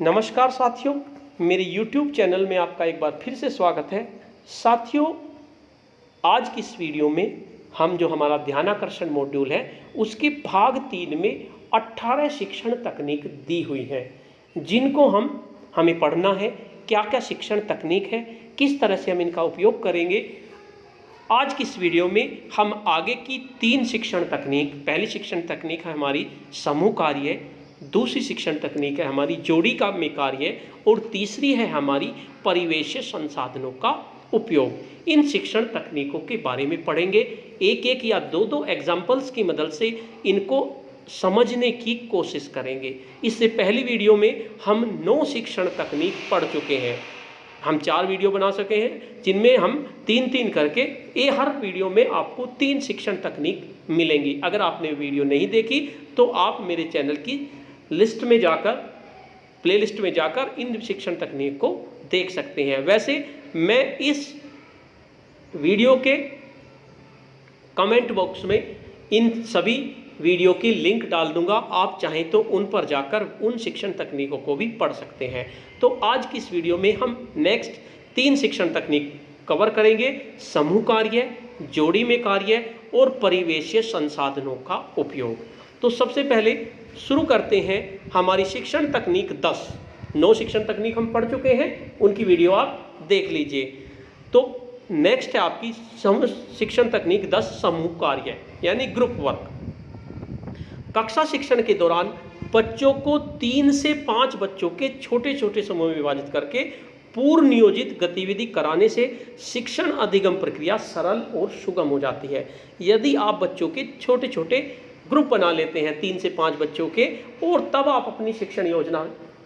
नमस्कार साथियों, मेरे YouTube चैनल में आपका एक बार फिर से स्वागत है। साथियों, आज की इस वीडियो में हम जो हमारा ध्यानाकर्षण मॉड्यूल है उसके भाग 3 में 18 शिक्षण तकनीक दी हुई हैं, जिनको हमें पढ़ना है। क्या क्या शिक्षण तकनीक है, किस तरह से हम इनका उपयोग करेंगे। आज की इस वीडियो में हम आगे की 3 शिक्षण तकनीक, पहली शिक्षण तकनीक है हमारी समूह कार्य, दूसरी शिक्षण तकनीक है हमारी जोड़ी का में कार्य और तीसरी है हमारी परिवेशीय संसाधनों का उपयोग। इन शिक्षण तकनीकों के बारे में पढ़ेंगे। एक एक या दो दो एग्जाम्पल्स की मदद से इनको समझने की कोशिश करेंगे। इससे पहली वीडियो में हम 9 शिक्षण तकनीक पढ़ चुके हैं। हम 4 वीडियो बना सके हैं, जिनमें हम 3-3 करके हर वीडियो में आपको 3 शिक्षण तकनीक मिलेंगी। अगर आपने वीडियो नहीं देखी तो आप मेरे चैनल की लिस्ट में जाकर, प्लेलिस्ट में जाकर इन शिक्षण तकनीक को देख सकते हैं। वैसे मैं इस वीडियो के कमेंट बॉक्स में इन सभी वीडियो की लिंक डाल दूंगा। आप चाहें तो उन पर जाकर उन शिक्षण तकनीकों को भी पढ़ सकते हैं। तो आज की इस वीडियो में हम नेक्स्ट 3 शिक्षण तकनीक कवर करेंगे: समूह कार्य, जोड़ी में कार्य और परिवेशीय संसाधनों का उपयोग। तो सबसे पहले शुरू करते हैं हमारी शिक्षण तकनीक 10। 9 शिक्षण तकनीक हम पढ़ चुके हैं, उनकी वीडियो आप देख लीजिए। तो नेक्स्ट है आपकी शिक्षण तकनीक 10, समूह कार्य यानी ग्रुप वर्क। कक्षा शिक्षण के दौरान बच्चों को 3 से 5 बच्चों के छोटे छोटे समूह में विभाजित करके पूर्व नियोजित गतिविधि कराने से शिक्षण अधिगम प्रक्रिया सरल और सुगम हो जाती है। यदि आप बच्चों के छोटे छोटे ग्रुप बना लेते हैं 3 से 5 बच्चों के, और तब आप अपनी शिक्षण योजना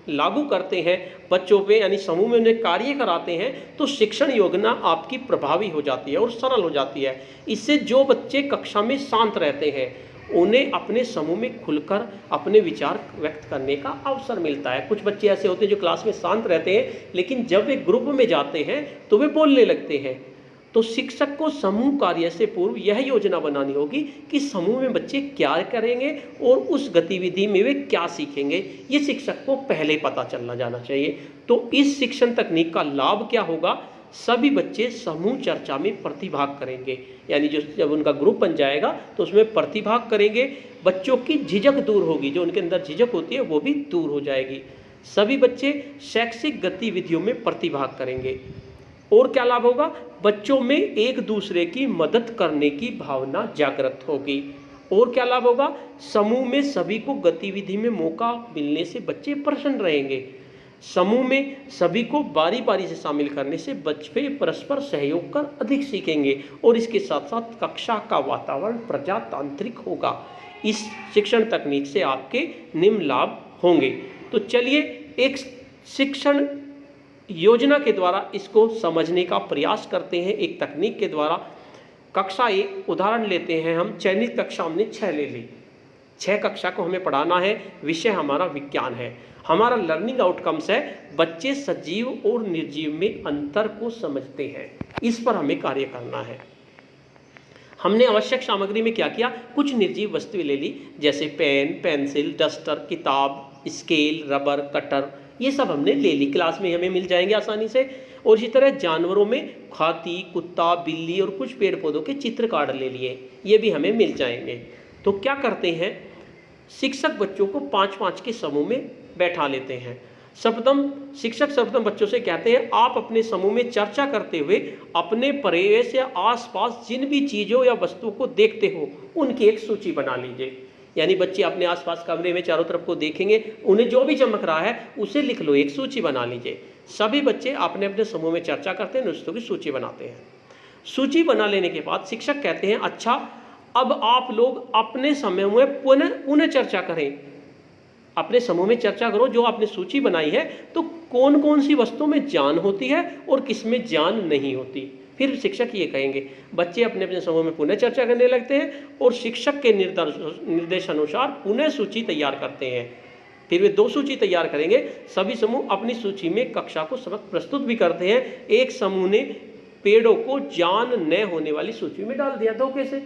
लागू करते हैं बच्चों पे, यानी समूह में उन्हें कार्य कराते हैं, तो शिक्षण योजना आपकी प्रभावी हो जाती है और सरल हो जाती है। इससे जो बच्चे कक्षा में शांत रहते हैं उन्हें अपने समूह में खुलकर अपने विचार व्यक्त करने का अवसर मिलता है। कुछ बच्चे ऐसे होते हैं जो क्लास में शांत रहते हैं, लेकिन जब वे ग्रुप में जाते हैं तो वे बोलने लगते हैं। तो शिक्षक को समूह कार्य से पूर्व यह योजना बनानी होगी कि समूह में बच्चे क्या करेंगे और उस गतिविधि में वे क्या सीखेंगे। ये शिक्षक को पहले पता चलना जाना चाहिए। तो इस शिक्षण तकनीक का लाभ क्या होगा? सभी बच्चे समूह चर्चा में प्रतिभाग करेंगे, यानी जो जब उनका ग्रुप बन जाएगा तो उसमें प्रतिभाग करेंगे। बच्चों की झिझक दूर होगी, जो उनके अंदर झिझक होती है वो भी दूर हो जाएगी। सभी बच्चे शैक्षिक गतिविधियों में प्रतिभाग करेंगे। और क्या लाभ होगा? बच्चों में एक दूसरे की मदद करने की भावना जागृत होगी। और क्या लाभ होगा? समूह में सभी को गतिविधि में मौका मिलने से बच्चे प्रसन्न रहेंगे। समूह में सभी को बारी बारी से शामिल करने से बच्चे परस्पर सहयोग कर अधिक सीखेंगे और इसके साथ साथ कक्षा का वातावरण प्रजातांत्रिक होगा। इस शिक्षण तकनीक से आपके निम्न लाभ होंगे। तो चलिए एक शिक्षण योजना के द्वारा इसको समझने का प्रयास करते हैं। एक तकनीक के द्वारा कक्षा 1 उदाहरण लेते हैं हम। चयनित कक्षा हमने 6 ले ली। 6 कक्षा को हमें पढ़ाना है, विषय हमारा विज्ञान है। हमारा लर्निंग आउटकम्स है बच्चे सजीव और निर्जीव में अंतर को समझते हैं। इस पर हमें कार्य करना है। हमने आवश्यक सामग्री में क्या किया? कुछ निर्जीव वस्तुएं ले ली, जैसे पेन, पेंसिल, डस्टर, किताब, स्केल, रबर, कटर, ये सब हमने ले ली। क्लास में हमें मिल जाएंगे आसानी से। और इसी तरह जानवरों में हाथी, कुत्ता, बिल्ली और कुछ पेड़ पौधों के चित्र काट ले लिए, ये भी हमें मिल जाएंगे। तो क्या करते हैं, शिक्षक बच्चों को 5-5 के समूह में बैठा लेते हैं। शिक्षक सर्वप्रथम बच्चों से कहते हैं, आप अपने समूह में चर्चा करते हुए अपने परिवेश या आसपास जिन भी चीज़ों या वस्तुओं को देखते हो उनकी एक सूची बना लीजिए। यानी बच्चे अपने आसपास कमरे में चारों तरफ को देखेंगे, उन्हें जो भी चमक रहा है उसे लिख लो, एक सूची बना लीजिए। सभी बच्चे अपने अपने समूह में चर्चा करते हैं, वस्तुओं की सूची बनाते हैं। सूची बना लेने के बाद शिक्षक कहते हैं, अच्छा अब आप लोग अपने समूह में पुनः चर्चा करें। अपने समूह में चर्चा करो, जो आपने सूची बनाई है तो कौन कौन सी वस्तुओं में जान होती है और किस में जान नहीं होती। फिर शिक्षक ये कहेंगे, बच्चे अपने अपने समूह में पुनः चर्चा करने लगते हैं और शिक्षक के निर्देशानुसार पुनः सूची तैयार करते हैं। फिर वे 2 सूची तैयार करेंगे। सभी समूह अपनी सूची में कक्षा को सबक प्रस्तुत भी करते हैं। एक समूह ने पेड़ों को जान न होने वाली सूची में डाल दिया धोखे से।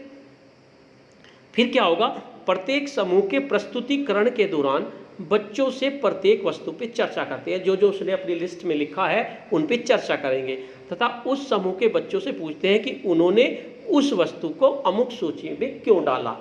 फिर क्या होगा? प्रत्येक समूह के प्रस्तुतिकरण के दौरान बच्चों से प्रत्येक वस्तु पे चर्चा करते हैं, जो जो उसने अपनी लिस्ट में लिखा है उन पे चर्चा करेंगे तथा उस समूह के बच्चों से पूछते हैं कि उन्होंने उस वस्तु को अमुक सूची में क्यों डाला,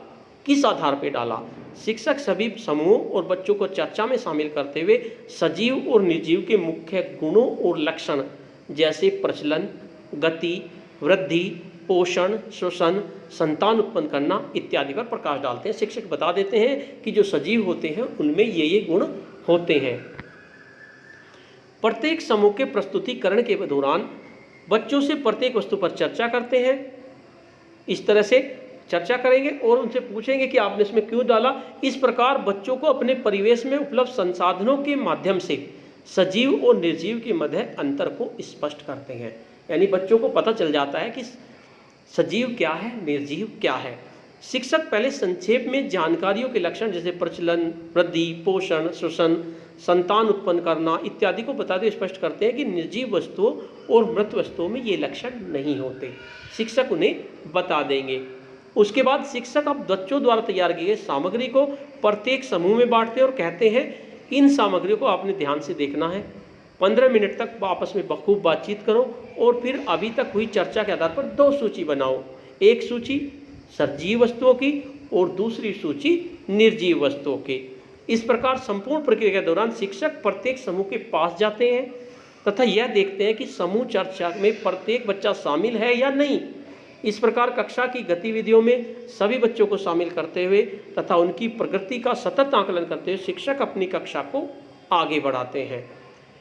किस आधार पर डाला। शिक्षक सभी समूहों और बच्चों को चर्चा में शामिल करते हुए सजीव और निर्जीव के मुख्य गुणों और लक्षण जैसे प्रचलन, गति, वृद्धि, पोषण, श्वसन, संतान उत्पन्न करना इत्यादि पर प्रकाश डालते हैं। शिक्षक बता देते हैं कि जो सजीव होते हैं उनमें ये गुण होते हैं। प्रत्येक समूह के प्रस्तुतिकरण के दौरान बच्चों से प्रत्येक वस्तु पर चर्चा करते हैं। इस तरह से चर्चा करेंगे और उनसे पूछेंगे कि आपने इसमें क्यों डाला। इस प्रकार बच्चों को अपने परिवेश में उपलब्ध संसाधनों के माध्यम से सजीव और निर्जीव के मध्य अंतर को स्पष्ट करते हैं। यानी बच्चों को पता चल जाता है कि सजीव क्या है, निर्जीव क्या है। शिक्षक पहले संक्षेप में जानकारियों के लक्षण जैसे प्रचलन, वृद्धि, पोषण, श्वसन, संतान उत्पन्न करना इत्यादि को बताते स्पष्ट करते हैं कि निर्जीव वस्तुओं और मृत वस्तुओं में ये लक्षण नहीं होते। शिक्षक उन्हें बता देंगे। उसके बाद शिक्षक अब बच्चों द्वारा तैयार की गई सामग्री को प्रत्येक समूह में बांटते हैं और कहते हैं इन सामग्रियों को आपने ध्यान से देखना है, 15 मिनट तक आपस में बखूब बातचीत करो और फिर अभी तक हुई चर्चा के आधार पर 2 सूची बनाओ। एक सूची सजीव वस्तुओं की और दूसरी सूची निर्जीव वस्तुओं की। इस प्रकार संपूर्ण प्रक्रिया के दौरान शिक्षक प्रत्येक समूह के पास जाते हैं तथा यह देखते हैं कि समूह चर्चा में प्रत्येक बच्चा शामिल है या नहीं। इस प्रकार कक्षा की गतिविधियों में सभी बच्चों को शामिल करते हुए तथा उनकी प्रगति का सतत आकलन करते हुए शिक्षक अपनी कक्षा को आगे बढ़ाते हैं।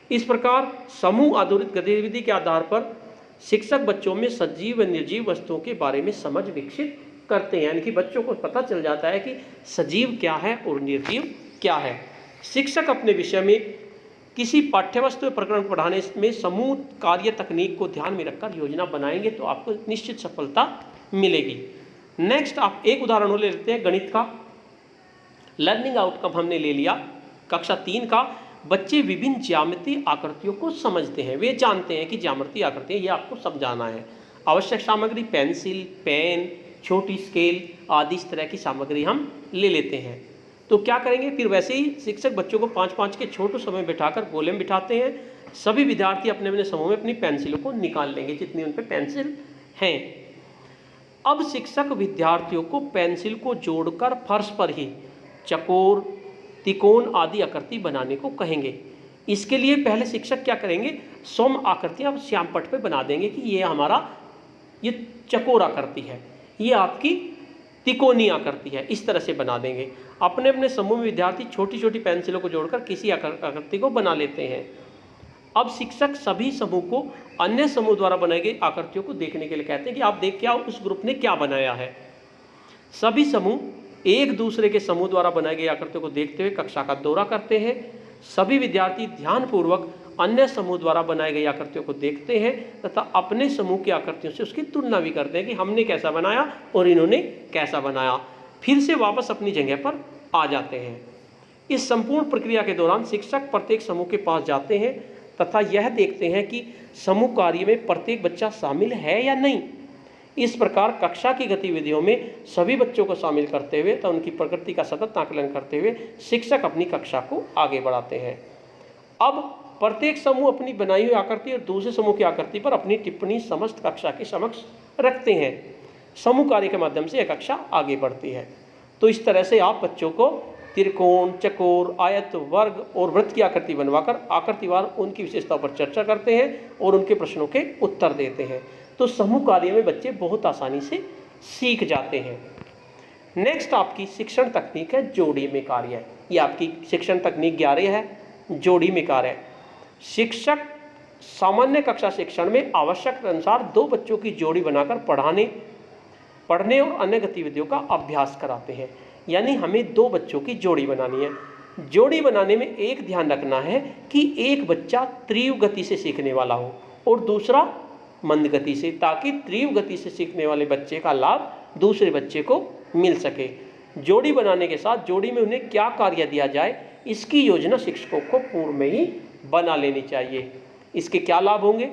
इस प्रकार समूह आधारित गतिविधि के आधार पर शिक्षक बच्चों में सजीव व निर्जीव वस्तुओं के बारे में समझ विकसित करते हैं। यानी कि बच्चों को पता चल जाता है कि सजीव क्या है और निर्जीव क्या है। शिक्षक अपने विषय में किसी पाठ्यवस्तु प्रकरण पढ़ाने में समूह कार्य तकनीक को ध्यान में रखकर योजना बनाएंगे तो आपको निश्चित सफलता मिलेगी। नेक्स्ट आप एक उदाहरण ले लेते हैं गणित का। लर्निंग आउटकम हमने ले लिया कक्षा 3 का। बच्चे विभिन्न ज्यामितीय आकृतियों को समझते हैं, वे जानते हैं कि ज्यामितीय आकृतियाँ ये आपको समझाना है। आवश्यक सामग्री पेंसिल, पेन, छोटी स्केल आदि इस तरह की सामग्री हम ले लेते हैं। तो क्या करेंगे फिर वैसे ही शिक्षक बच्चों को 5-5 के छोटे समय बिठाकर गोले में बिठाते हैं। सभी विद्यार्थी अपने अपने समूह में अपनी पेंसिलों को निकाल लेंगे जितनी उन पर पेंसिल हैं। अब शिक्षक विद्यार्थियों को पेंसिल को जोड़कर फर्श पर ही चकोर, त्रिकोण आदि आकृति बनाने को कहेंगे। इसके लिए पहले शिक्षक क्या करेंगे, सम आकृतियाँ श्यामपट्ट पे बना देंगे कि ये हमारा ये चकोर आकृति है, ये आपकी त्रिकोणीय आकृति है, इस तरह से बना देंगे। अपने अपने समूह में विद्यार्थी छोटी छोटी पेंसिलों को जोड़कर किसी आकृति को बना लेते हैं। अब शिक्षक सभी समूह को अन्य समूह द्वारा बनाई गई आकृतियों को देखने के लिए कहते हैं कि आप देख के आओ उस ग्रुप ने क्या बनाया है। सभी समूह एक दूसरे के समूह द्वारा बनाई गई आकृतियों को देखते हुए कक्षा का दौरा करते हैं। सभी विद्यार्थी ध्यानपूर्वक अन्य समूह द्वारा बनाई गई आकृतियों को देखते हैं तथा अपने समूह की आकृतियों से उसकी तुलना भी करते हैं कि हमने कैसा बनाया और इन्होंने कैसा बनाया। फिर से वापस अपनी जगह पर आ जाते हैं। इस संपूर्ण प्रक्रिया के दौरान शिक्षक प्रत्येक समूह के पास जाते हैं तथा यह देखते हैं कि समूह कार्य में प्रत्येक बच्चा शामिल है या नहीं। इस प्रकार कक्षा की गतिविधियों में सभी बच्चों को शामिल करते हुए तथा उनकी प्रगति का सतत आकलन करते हुए शिक्षक अपनी कक्षा को आगे बढ़ाते हैं। अब प्रत्येक समूह अपनी बनाई हुई आकृति और दूसरे समूह की आकृति पर अपनी टिप्पणी समस्त कक्षा के समक्ष रखते हैं। समूह कार्य के माध्यम से यह कक्षा आगे बढ़ती है। तो इस तरह से आप बच्चों को त्रिकोण, चकोर, आयत, वर्ग और वृत्त की आकृति बनवाकर आकृतिवार उनकी विशेषताओं पर चर्चा करते हैं और उनके प्रश्नों के उत्तर देते हैं। तो समूह कार्य में बच्चे बहुत आसानी से सीख जाते हैं। नेक्स्ट आपकी शिक्षण तकनीक है जोड़ी में कार्य। ये आपकी शिक्षण तकनीक 11 है, जोड़ी में कार्य। शिक्षक सामान्य कक्षा शिक्षण में आवश्यकता अनुसार 2 बच्चों की जोड़ी बनाकर पढ़ने और अन्य गतिविधियों का अभ्यास कराते हैं। यानी हमें 2 बच्चों की जोड़ी बनानी है। जोड़ी बनाने में एक ध्यान रखना है कि एक बच्चा तीव्र गति से सीखने वाला हो और दूसरा मंद गति से, ताकि तीव्र गति से सीखने वाले बच्चे का लाभ दूसरे बच्चे को मिल सके। जोड़ी बनाने के साथ जोड़ी में उन्हें क्या कार्य दिया जाए इसकी योजना शिक्षकों को पूर्व में ही बना लेनी चाहिए। इसके क्या लाभ होंगे,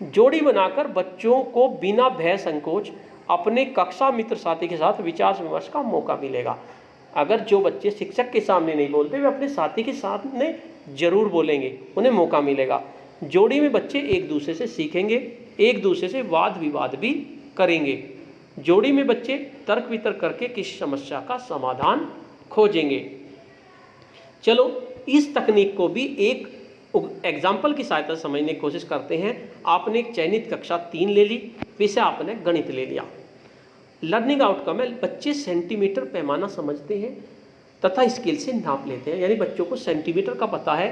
जोड़ी बनाकर बच्चों को बिना भय संकोच अपने कक्षा मित्र साथी के साथ विचार विमर्श का मौका मिलेगा। अगर जो बच्चे शिक्षक के सामने नहीं बोलते वे अपने साथी के सामने जरूर बोलेंगे, उन्हें मौका मिलेगा। जोड़ी में बच्चे एक दूसरे से सीखेंगे, एक दूसरे से वाद विवाद भी करेंगे। जोड़ी में बच्चे तर्क वितर्क करके किसी समस्या का समाधान खोजेंगे। चलो इस तकनीक को भी एक एग्जाम्पल की सहायता से समझने की कोशिश करते हैं। आपने एक चयनित कक्षा 3 ले ली, वैसे आपने गणित ले लिया। लर्निंग आउटकम है बच्चे सेंटीमीटर पैमाना समझते हैं तथा स्केल से नाप लेते हैं, यानी बच्चों को सेंटीमीटर का पता है,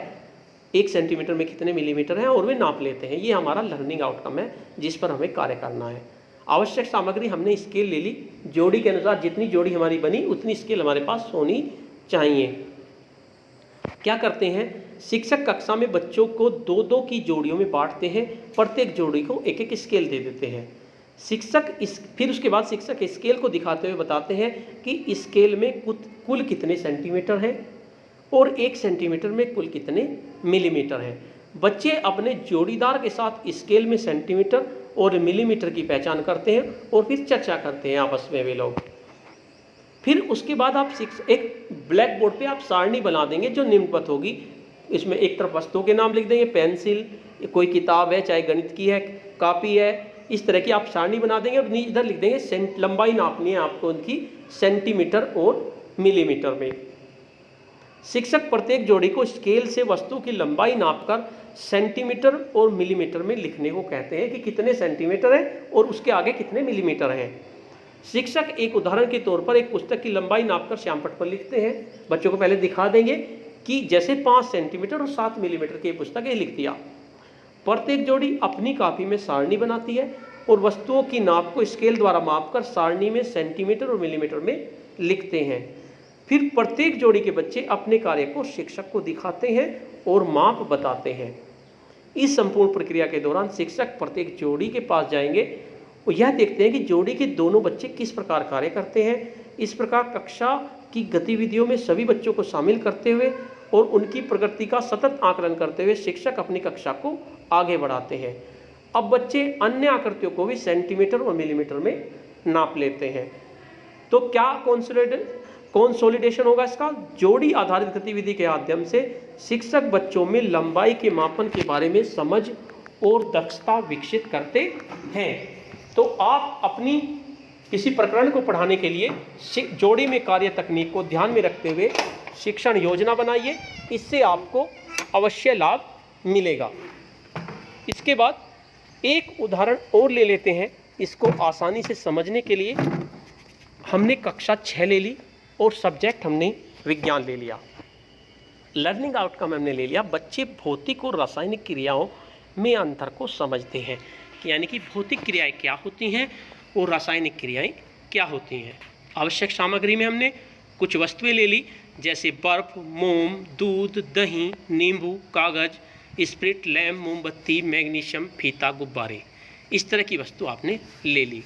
1 सेंटीमीटर में कितने मिलीमीटर हैं और वे नाप लेते हैं। ये हमारा लर्निंग आउटकम है जिस पर हमें कार्य करना है। आवश्यक सामग्री हमने स्केल ले ली, जोड़ी के अनुसार जितनी जोड़ी हमारी बनी उतनी स्केल हमारे पास होनी चाहिए। क्या करते हैं, शिक्षक कक्षा में बच्चों को 2-2 की जोड़ियों में बांटते हैं, प्रत्येक जोड़ी को 1-1 स्केल दे देते हैं। फिर उसके बाद शिक्षक स्केल को दिखाते हुए बताते हैं कि स्केल में कुल कितने सेंटीमीटर हैं और 1 सेंटीमीटर में कुल कितने मिलीमीटर हैं। बच्चे अपने जोड़ीदार के साथ स्केल में सेंटीमीटर और मिलीमीटर की पहचान करते हैं और फिर चर्चा करते हैं आपस में वे लोग। फिर उसके बाद आप एक ब्लैक बोर्ड पे आप सारणी बना देंगे जो निम्नवत होगी। इसमें एक तरफ वस्तुओं के नाम लिख देंगे, पेंसिल, कोई किताब है, चाहे गणित की है, कापी है, इस तरह की आप सारणी बना देंगे और इधर लिख देंगे लंबाई नापनी है आपको उनकी सेंटीमीटर और मिलीमीटर में। शिक्षक प्रत्येक जोड़ी को स्केल से वस्तु की लंबाई नापकर सेंटीमीटर और मिलीमीटर में लिखने को कहते हैं कि कितने सेंटीमीटर है और उसके आगे कितने मिलीमीटर हैं। शिक्षक एक उदाहरण के तौर पर एक पुस्तक की लंबाई नापकर श्यामपट्ट पर लिखते हैं। बच्चों को पहले दिखा देंगे कि जैसे 5 सेंटीमीटर और 7 मिलीमीटर की पुस्तक है, लिख दिया। प्रत्येक जोड़ी अपनी कॉपी में सारणी बनाती है और वस्तुओं की नाप को स्केल द्वारा मापकर सारणी में सेंटीमीटर और मिलीमीटर में लिखते हैं। फिर प्रत्येक जोड़ी के बच्चे अपने कार्य को शिक्षक को दिखाते हैं और माप बताते हैं। इस संपूर्ण प्रक्रिया के दौरान शिक्षक प्रत्येक जोड़ी के पास जाएंगे और यह देखते हैं कि जोड़ी के दोनों बच्चे किस प्रकार कार्य करते हैं। इस प्रकार कक्षा की गतिविधियों में सभी बच्चों को शामिल करते हुए और उनकी प्रगति का सतत आकलन करते हुए शिक्षक अपनी कक्षा को आगे बढ़ाते हैं। अब बच्चे अन्य आकृतियों को भी सेंटीमीटर और मिलीमीटर में नाप लेते हैं। तो क्या कंसोलिडेशन होगा इसका? जोड़ी आधारित गतिविधि के माध्यम से शिक्षक बच्चों में लंबाई के मापन के बारे में समझ और दक्षता विकसित करते हैं। तो आप अपनी किसी प्रकरण को पढ़ाने के लिए जोड़ी में कार्य तकनीक को ध्यान में रखते हुए शिक्षण योजना बनाइए, इससे आपको अवश्य लाभ मिलेगा। इसके बाद एक उदाहरण और ले लेते हैं। इसको आसानी से समझने के लिए हमने कक्षा 6 ले ली और सब्जेक्ट हमने विज्ञान ले लिया। लर्निंग आउटकम हमने ले लिया, बच्चे भौतिक और रासायनिक क्रियाओं में अंतर को समझते हैं, यानी कि भौतिक क्रियाएं क्या होती हैं और रासायनिक क्रियाएं क्या होती हैं। आवश्यक सामग्री में हमने कुछ वस्तुएं ले ली, जैसे बर्फ, मोम, दूध, दही, नींबू, कागज, स्प्रिट, लैम्प, मोमबत्ती, मैग्नीशियम, फीता, गुब्बारे, इस तरह की वस्तु आपने ले ली।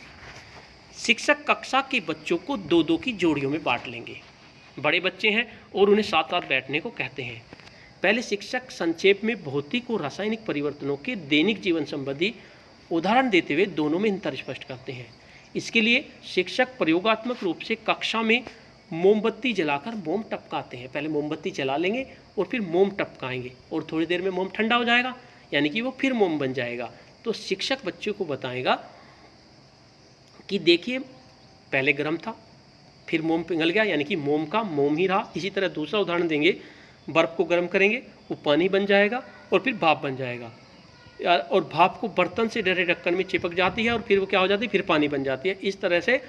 शिक्षक कक्षा के बच्चों को 2-2 की जोड़ियों में बांट लेंगे। बड़े बच्चे हैं और उन्हें साथ साथ बैठने को कहते हैं। पहले शिक्षक संक्षेप में भौतिक और रासायनिक परिवर्तनों के दैनिक जीवन संबंधी उदाहरण देते हुए दोनों में अंतर स्पष्ट करते हैं। इसके लिए शिक्षक प्रयोगात्मक रूप से कक्षा में मोमबत्ती जलाकर मोम टपकाते हैं। पहले मोमबत्ती जला लेंगे और फिर मोम टपकाएंगे और थोड़ी देर में मोम ठंडा हो जाएगा, यानी कि वो फिर मोम बन जाएगा। तो शिक्षक बच्चों को बताएगा कि देखिए पहले गर्म था, फिर मोम पिघल गया, यानी कि मोम का मोम ही रहा। इसी तरह दूसरा उदाहरण देंगे, बर्फ़ को गर्म करेंगे, वो पानी बन जाएगा और फिर भाप बन जाएगा, और भाप को बर्तन से डरे ढक्कन में चिपक जाती है और फिर वो क्या हो जाती है, फिर पानी बन जाती है। इस तरह से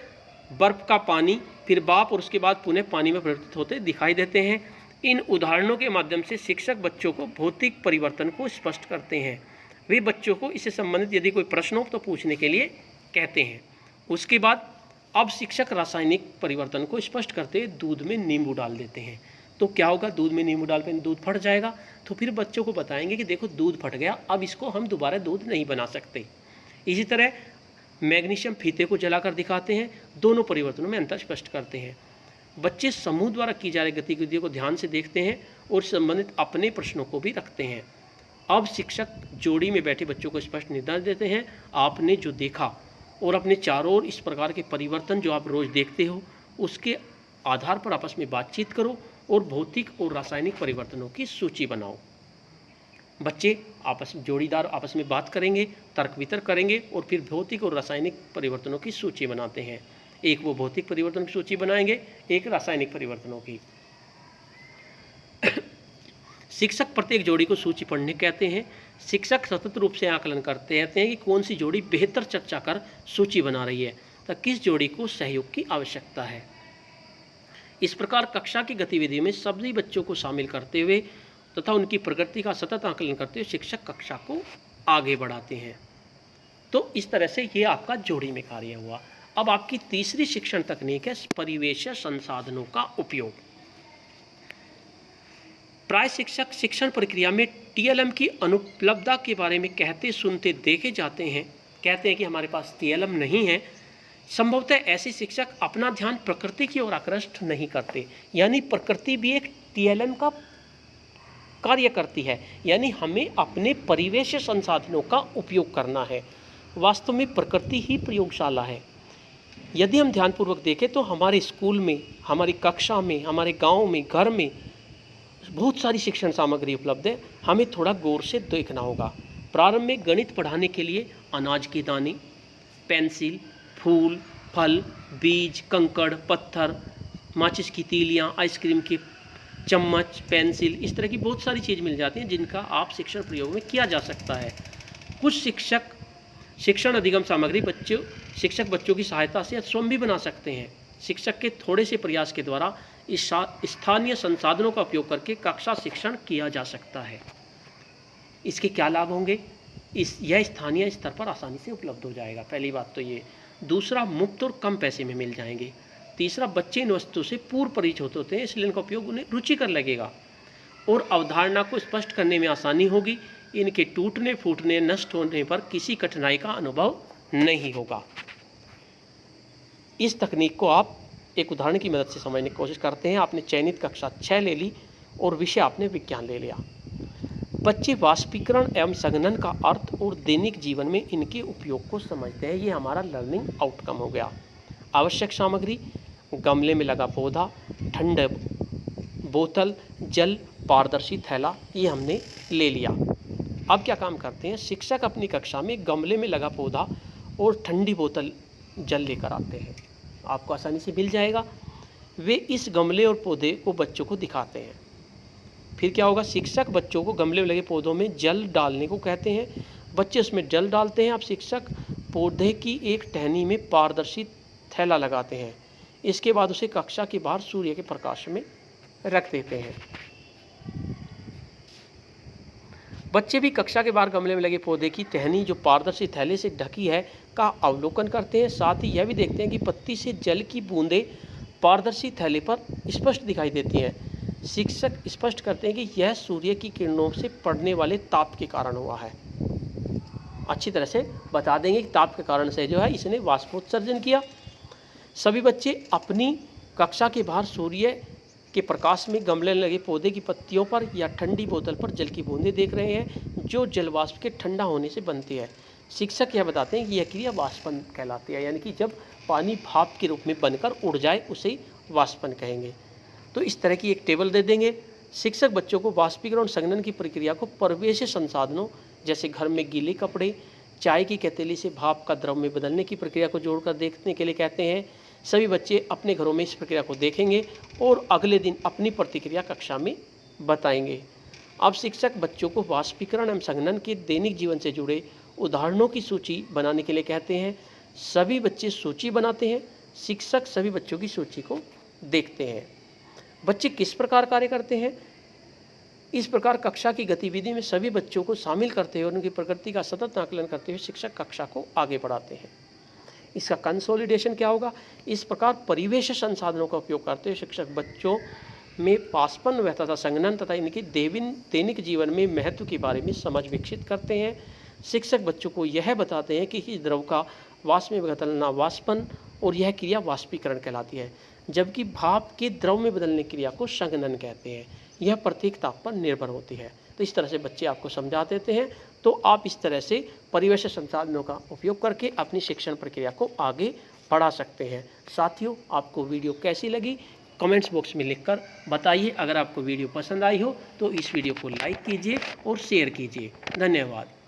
बर्फ़ का पानी, फिर भाप और उसके बाद पुनः पानी में परिवर्तित होते दिखाई देते हैं। इन उदाहरणों के माध्यम से शिक्षक बच्चों को भौतिक परिवर्तन को स्पष्ट करते हैं। वे बच्चों को इससे संबंधित यदि कोई प्रश्न हो तो पूछने के लिए कहते हैं। उसके बाद अब शिक्षक रासायनिक परिवर्तन को स्पष्ट करते हुए दूध में नींबू डाल देते हैं। तो क्या होगा, दूध में नींबू डालकर दूध फट जाएगा। तो फिर बच्चों को बताएंगे कि देखो दूध फट गया, अब इसको हम दोबारा दूध नहीं बना सकते। इसी तरह मैग्नीशियम फीते को जलाकर दिखाते हैं। दोनों परिवर्तनों में अंतर स्पष्ट करते हैं। बच्चे समूह द्वारा की जा रही गतिविधियों को ध्यान से देखते हैं और संबंधित अपने प्रश्नों को भी रखते हैं। अब शिक्षक जोड़ी में बैठे बच्चों को स्पष्ट निर्देश देते हैं, आपने जो देखा और अपने चारों ओर इस प्रकार के परिवर्तन जो आप रोज़ देखते हो उसके आधार पर आपस में बातचीत करो और भौतिक और रासायनिक परिवर्तनों की सूची बनाओ। बच्चे आपस में जोड़ीदार आपस में बात करेंगे, तर्क वितर्क करेंगे और फिर भौतिक और रासायनिक परिवर्तनों की सूची बनाते हैं। एक वो भौतिक परिवर्तनों की सूची बनाएंगे, एक रासायनिक परिवर्तनों की। शिक्षक प्रत्येक जोड़ी को सूची पढ़ने कहते हैं। शिक्षक सतत रूप से आकलन करते रहते हैं कि कौन सी जोड़ी बेहतर चर्चा कर सूची बना रही है तथा किस जोड़ी को सहयोग की आवश्यकता है। इस प्रकार कक्षा की गतिविधि में सभी बच्चों को शामिल करते हुए तथा उनकी प्रगति का सतत आकलन करते हुए शिक्षक कक्षा को आगे बढ़ाते हैं। तो इस तरह से ये आपका जोड़ी में कार्य हुआ। अब आपकी तीसरी शिक्षण तकनीक है परिवेश संसाधनों का उपयोग। प्राय शिक्षक शिक्षण प्रक्रिया में टीएलएम की अनुपलब्धता के बारे में कहते सुनते देखे जाते हैं। कहते हैं कि हमारे पास टीएलएम नहीं है। संभवतः ऐसे शिक्षक अपना ध्यान प्रकृति की ओर आकृष्ट नहीं करते, यानी प्रकृति भी एक टीएलएम का कार्य करती है, यानी हमें अपने परिवेश संसाधनों का उपयोग करना है। वास्तव में प्रकृति ही प्रयोगशाला है। यदि हम ध्यानपूर्वक देखें तो हमारे स्कूल में, हमारी कक्षा में, हमारे गांव में, घर में बहुत सारी शिक्षण सामग्री उपलब्ध है। हमें थोड़ा गौर से देखना होगा। प्रारंभ में गणित पढ़ाने के लिए अनाज के दाने, पेंसिल, फूल, फल, बीज, कंकड़, पत्थर, माचिस की तीलियाँ, आइसक्रीम के चम्मच, पेंसिल, इस तरह की बहुत सारी चीज़ मिल जाती हैं जिनका आप शिक्षण प्रयोग में किया जा सकता है। कुछ शिक्षण अधिगम सामग्री शिक्षक बच्चों की सहायता से स्वयं भी बना सकते हैं। शिक्षक के थोड़े से प्रयास के द्वारा इस स्थानीय संसाधनों का उपयोग करके कक्षा शिक्षण किया जा सकता है। इसके क्या लाभ होंगे? यह स्थानीय स्तर पर आसानी से उपलब्ध हो जाएगा, पहली बात तो ये। दूसरा, मुफ्त और कम पैसे में मिल जाएंगे। तीसरा, बच्चे इन वस्तुओं से पूर्व परिचित होते हैं, इसलिए इनका उपयोग उन्हें रुचिकर लगेगा और अवधारणा को स्पष्ट करने में आसानी होगी। इनके टूटने, फूटने, नष्ट होने पर किसी कठिनाई का अनुभव नहीं होगा। इस तकनीक को आप एक उदाहरण की मदद से समझने की कोशिश करते हैं। आपने चयनित कक्षा 6 ले ली और विषय आपने विज्ञान ले लिया। बच्चे वाष्पीकरण एवं संघनन का अर्थ और दैनिक जीवन में इनके उपयोग को समझते हैं। ये हमारा लर्निंग आउटकम हो गया। आवश्यक सामग्री, गमले में लगा पौधा, ठंडे बोतल, जल, पारदर्शी थैला, ये हमने ले लिया। अब क्या काम करते हैं? शिक्षक अपनी कक्षा में गमले में लगा पौधा और ठंडी बोतल जल लेकर आते हैं। आपको आसानी से मिल जाएगा। वे इस गमले और पौधे को बच्चों को दिखाते हैं। फिर क्या होगा? शिक्षक बच्चों को गमले में लगे पौधों में जल डालने को कहते हैं। बच्चे उसमें जल डालते हैं। अब शिक्षक पौधे की एक टहनी में पारदर्शी थैला लगाते हैं। इसके बाद उसे कक्षा के बाहर सूर्य के प्रकाश में रख देते हैं। बच्चे भी कक्षा के बाहर गमले में लगे पौधे की टहनी जो पारदर्शी थैले से ढकी है का अवलोकन करते हैं। साथ ही यह भी देखते हैं कि पत्ती से जल की बूंदें पारदर्शी थैले पर स्पष्ट दिखाई देती हैं। शिक्षक स्पष्ट करते हैं कि यह सूर्य की किरणों से पड़ने वाले ताप के कारण हुआ है। अच्छी तरह से बता देंगे कि ताप के कारण से जो है इसने वाष्पोत्सर्जन किया। सभी बच्चे अपनी कक्षा के बाहर सूर्य के प्रकाश में गमले में लगे पौधे की पत्तियों पर या ठंडी बोतल पर जल की बूंदें देख रहे हैं जो जलवाष्प के ठंडा होने से बनती है। शिक्षक यह बताते हैं कि यह क्रिया वाष्पन कहलाती है, यानी कि जब पानी भाप के रूप में बनकर उड़ जाए उसे वाष्पन कहेंगे। तो इस तरह की एक टेबल दे देंगे। शिक्षक बच्चों को वाष्पीकरण और संघनन की प्रक्रिया को परिवेश संसाधनों जैसे घर में गीले कपड़े, चाय की केतली से भाप का द्रव में बदलने की प्रक्रिया को जोड़कर देखने के लिए कहते हैं। सभी बच्चे अपने घरों में इस प्रक्रिया को देखेंगे और अगले दिन अपनी प्रतिक्रिया कक्षा में बताएंगे। अब शिक्षक बच्चों को वाष्पीकरण एवं संघनन के दैनिक जीवन से जुड़े उदाहरणों की सूची बनाने के लिए कहते हैं। सभी बच्चे सूची बनाते हैं। शिक्षक सभी बच्चों की सूची को देखते हैं। बच्चे किस प्रकार कार्य करते हैं? इस प्रकार कक्षा की गतिविधि में सभी बच्चों को शामिल करते हुए और उनकी प्रगति का सतत आकलन करते हुए शिक्षक कक्षा को आगे बढ़ाते हैं। इसका कंसोलिडेशन क्या होगा? इस प्रकार परिवेश संसाधनों का उपयोग करते हुए शिक्षक बच्चों में पासपन तथा संघनन तथा इनके दैनिक जीवन में महत्व के बारे में समझ विकसित करते हैं। शिक्षक बच्चों को यह बताते हैं कि इस द्रव का वाष्प में बदलना वाष्पन और यह क्रिया वाष्पीकरण कहलाती है, जबकि भाप के द्रव में बदलने क्रिया को संघनन कहते हैं। यह प्रत्येक ताप पर निर्भर होती है। तो इस तरह से बच्चे आपको समझा देते हैं। तो आप इस तरह से परिवेश संसाधनों का उपयोग करके अपनी शिक्षण प्रक्रिया को आगे बढ़ा सकते हैं। साथियों, आपको वीडियो कैसी लगी कमेंट्स बॉक्स में लिखकर बताइए। अगर आपको वीडियो पसंद आई हो तो इस वीडियो को लाइक कीजिए और शेयर कीजिए। धन्यवाद।